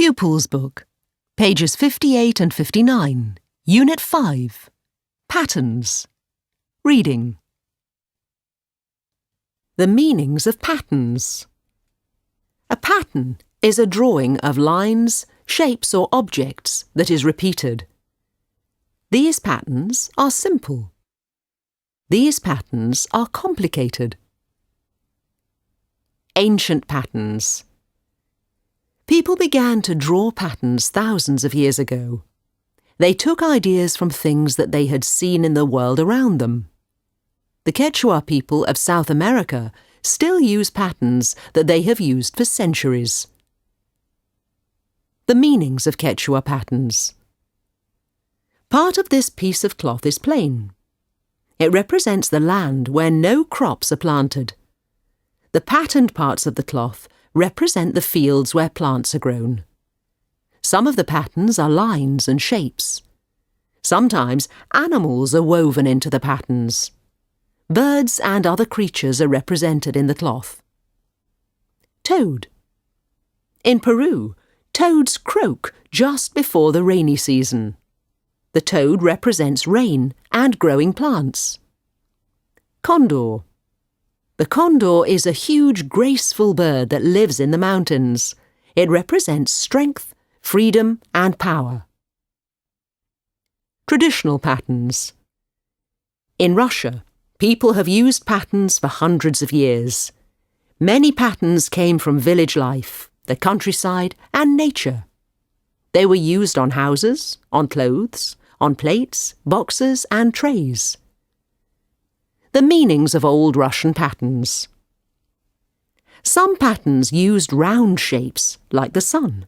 Pupils Book, pages 58 and 59, Unit 5, Patterns. Reading. The meanings of patterns. A pattern is a drawing of lines, shapes or objects that is repeated. These patterns are simple. These patterns are complicated. Ancient patterns. People began to draw patterns thousands of years ago. They took ideas from things that they had seen in the world around them. The Quechua people of South America still use patterns that they have used for centuries. The meanings of Quechua patterns. Part of this piece of cloth is plain. It represents the land where no crops are planted. The patterned parts of the cloth represent the fields where plants are grown. Some of the patterns are lines and shapes. Sometimes animals are woven into the patterns. Birds and other creatures are represented in the cloth. Toad. In Peru, toads croak just before the rainy season. The toad represents rain and growing plants. Condor. The condor is a huge, graceful bird that lives in the mountains. It represents strength, freedom, and power. Traditional patterns. In Russia, people have used patterns for hundreds of years. Many patterns came from village life, the countryside, and nature. They were used on houses, on clothes, on plates, boxes, and trays. The meanings of old Russian patterns. Some patterns used round shapes, like the sun.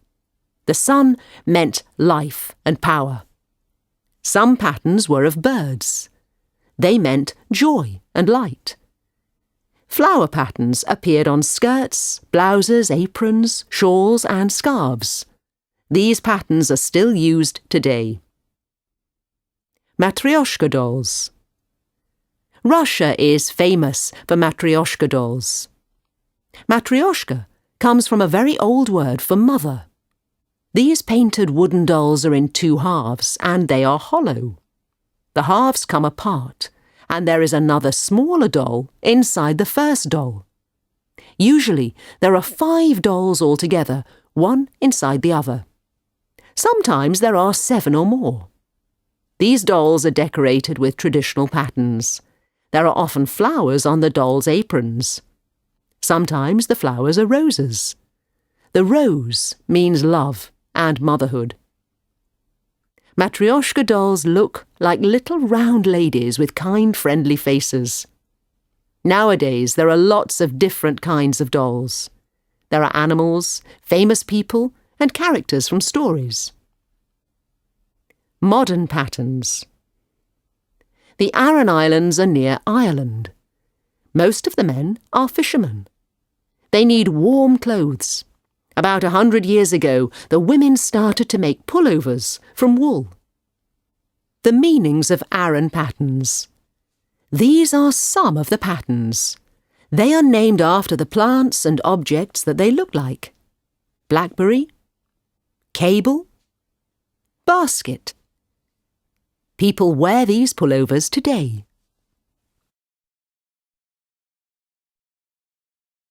The sun meant life and power. Some patterns were of birds. They meant joy and light. Flower patterns appeared on skirts, blouses, aprons, shawls, and scarves. These patterns are still used today. Matryoshka dolls. Russia is famous for matryoshka dolls. Matryoshka comes from a very old word for mother. These painted wooden dolls are in two halves, and they are hollow. The halves come apart, and there is another smaller doll inside the first doll. Usually, there are 5 dolls altogether, one inside the other. Sometimes there are 7 or more. These dolls are decorated with traditional patterns. There are often flowers on the dolls' aprons. Sometimes the flowers are roses. The rose means love and motherhood. Matryoshka dolls look like little round ladies with kind, friendly faces. Nowadays, there are lots of different kinds of dolls. There are animals, famous people, and characters from stories. Modern patterns. The Aran Islands are near Ireland. Most of the men are fishermen. They need warm clothes. About 100 years ago, the women started to make pullovers from wool. The meanings of Aran patterns. These are some of the patterns. They are named after the plants and objects that they look like. Blackberry, cable, basket. People wear these pullovers today.